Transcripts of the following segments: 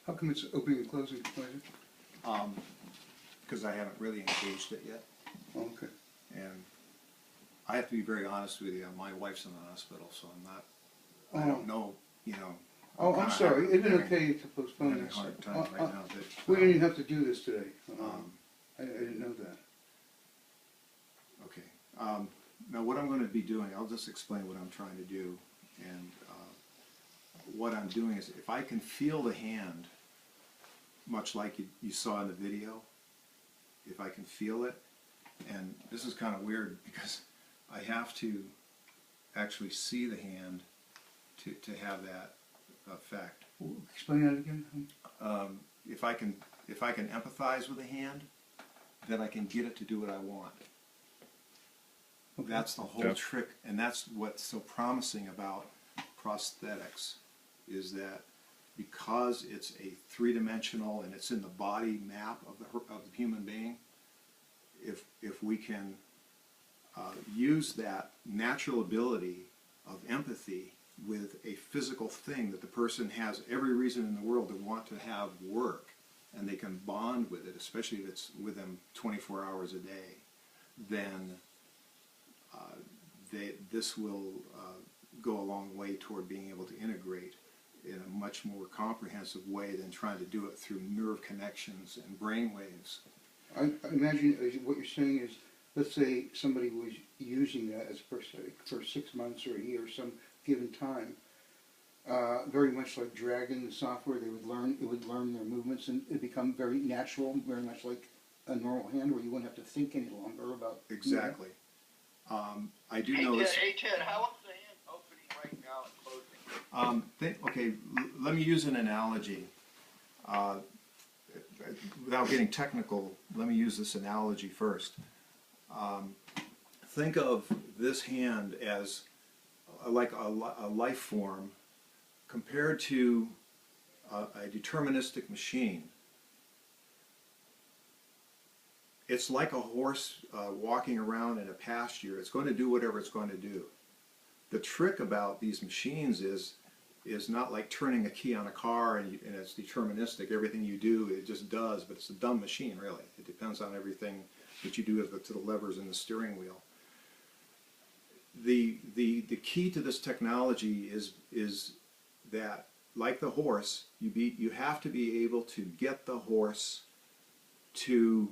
How come it's opening and closing? Why is it? Because I haven't really engaged it yet. Oh, okay. And I have to be very honest with you, my wife's in the hospital, so I'm not, I Oh. don't know, you know. Oh, I'm kinda sorry. Isn't it having- okay to postpone having a this? hard time right now, but, We didn't even have to do this today. um, I didn't know that. okay. Now what I'm gonna be doing, I'll just explain what I'm trying to do. And what I'm doing is, if I can feel the hand, much like you saw in the video, if I can feel it, and this is kind of weird because I have to actually see the hand to have that effect. Explain that again. If I can empathize with the hand, then I can get it to do what I want. Okay. That's the whole trick, and that's what's so promising about prosthetics, is that because it's a three-dimensional and it's in the body map of the human being, if we can use that natural ability of empathy with a physical thing that the person has every reason in the world to want to have work, and they can bond with it, especially if it's with them 24 hours a day, then this will go a long way toward being able to integrate in a much more comprehensive way than trying to do it through nerve connections and brain waves. I imagine what you're saying is, let's say somebody was using that as per se for 6 months or a year, some given time. Very much like Dragon, the software, it would learn their movements, and it become very natural, very much like a normal hand, where you wouldn't have to think any longer about. Exactly. I do know this. Hey Ted, how is the hand opening right now and closing? Okay, let me use an analogy. Without getting technical, let me use this analogy first. Think of this hand as like a life form compared to a deterministic machine. It's like a horse walking around in a pasture. It's going to do whatever it's going to do. The trick about these machines is not like turning a key on a car and it's deterministic. Everything you do, it just does, but it's a dumb machine, really. It depends on everything that you do to the levers in the steering wheel. The key to this technology is that, like the horse, you have to be able to get the horse to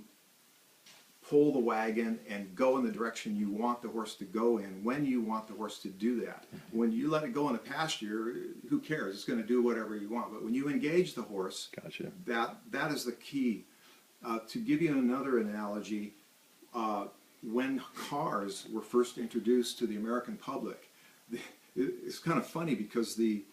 pull the wagon and go in the direction you want the horse to go in when you want the horse to do that. When you let it go in a pasture, who cares? It's going to do whatever you want. But when you engage the horse, Gotcha. that is the key. To give you another analogy, when cars were first introduced to the American public, it's kind of funny because the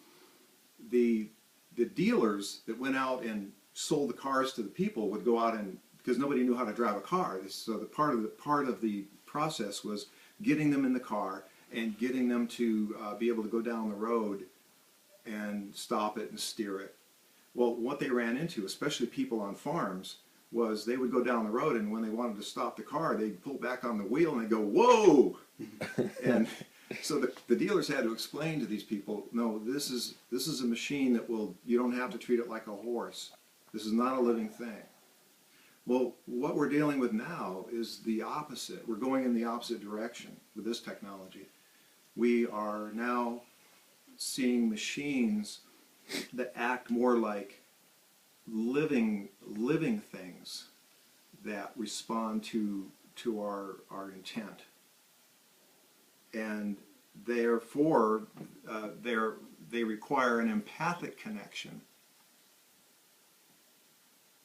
dealers that went out and sold the cars to the people would go out and, because nobody knew how to drive a car, so the part of the process was getting them in the car and getting them to be able to go down the road and stop it and steer it. Well, what they ran into, especially people on farms, was they would go down the road, and when they wanted to stop the car, they'd pull back on the wheel and they'd go, whoa! And so the dealers had to explain to these people, no, this is a machine that you don't have to treat it like a horse. This is not a living thing. Well, what we're dealing with now is the opposite. We're going in the opposite direction with this technology. We are now seeing machines that act more like living things that respond to our intent, and therefore they require an empathic connection.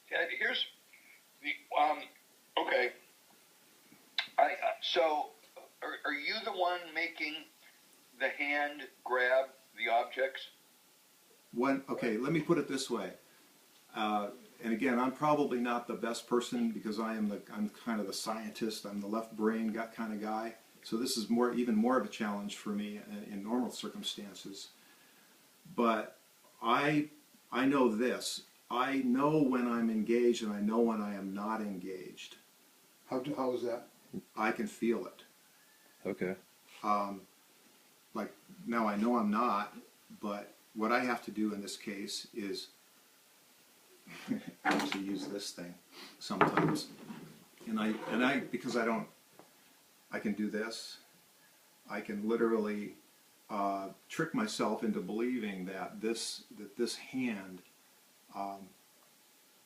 Ted, here's the okay. So are you the one making the hand grab the objects? Okay, let me put it this way. And again, I'm probably not the best person because I'm kind of the scientist. I'm the left brain kind of guy. So this is even more of a challenge for me in normal circumstances. But I know this. I know when I'm engaged and I know when I am not engaged. How is that? I can feel it. Okay. Like now I know I'm not, but what I have to do in this case is actually use this thing sometimes. And I because I can do this. I can literally trick myself into believing that this hand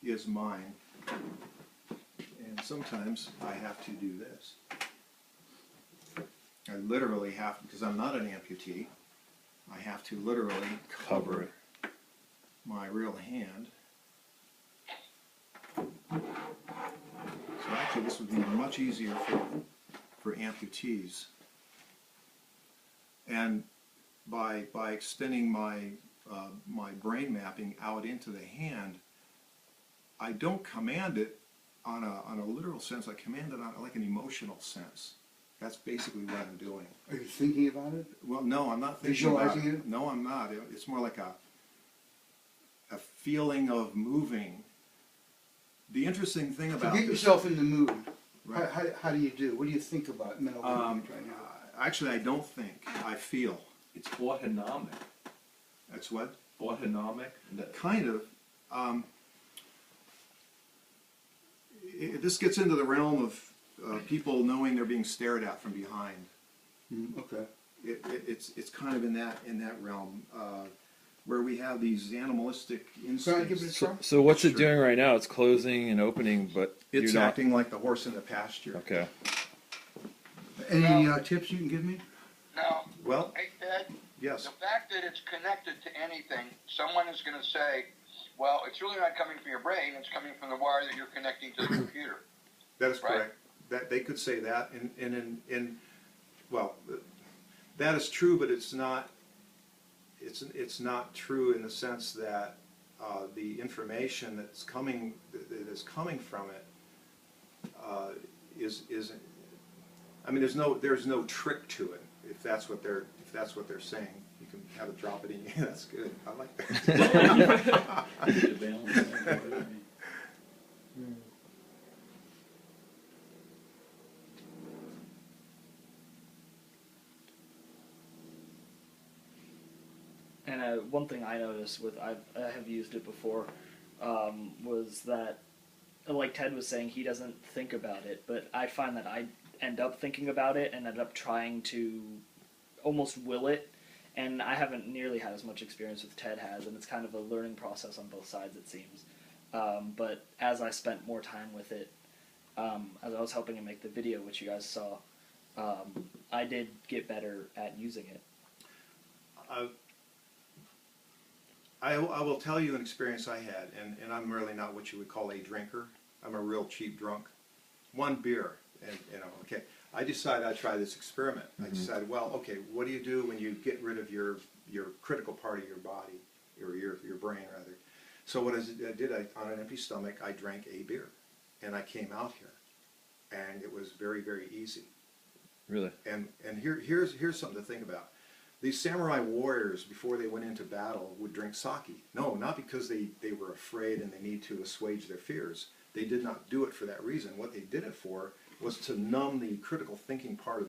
is mine. And sometimes I have to do this. I literally have, because I'm not an amputee, I have to literally cover my real hand. So actually this would be much easier for amputees. And by extending my my brain mapping out into the hand, I don't command it on a literal sense. I command it on like an emotional sense. That's basically what I'm doing. Are you thinking about it? Well, no, I'm not thinking about Visualizing it? No, I'm not. It's more like a feeling of moving. The interesting thing about So get this, yourself in the mood. Right. How do you do? What do you think about mental movement right now? actually, I don't think. I feel. It's autonomic. That's what? Autonomic. Kind of. This gets into the realm of people knowing they're being stared at from behind. Okay. It's kind of in that realm where we have these animalistic So I give it a instincts. try. So what's it Sure. doing right now? It's closing and opening, but It's you're not. acting like the horse in the pasture. Okay. Any tips you can give me? Now, Well, hey Ted, yes. the fact that it's connected to anything, someone is going to say, well, it's really not coming from your brain, it's coming from the wire that you're connecting to the computer. That is Right. correct. That they could say that, and well, that is true, but it's not. It's not true in the sense that the information that is coming from it is. I mean, there's no trick to it. If that's what they're saying, you can have it drop it in. Yeah, that's good. I like that. And one thing I noticed with I have used it before was that, like Ted was saying, he doesn't think about it, but I find that I end up thinking about it and end up trying to almost will it. And I haven't nearly had as much experience with Ted has, and it's kind of a learning process on both sides, it seems. But as I spent more time with it, as I was helping him make the video, which you guys saw, I did get better at using it. I will tell you an experience I had, and I'm really not what you would call a drinker. I'm a real cheap drunk. One beer, and okay. I decided I'd try this experiment. I decided, well, okay, what do you do when you get rid of your critical part of your body, or your brain rather? So what I did, on an empty stomach, I drank a beer, and I came out here, and it was very, very easy. Really? And here's something to think about. These samurai warriors, before they went into battle, would drink sake. No, not because they were afraid and they need to assuage their fears. They did not do it for that reason. What they did it for was to numb the critical thinking part of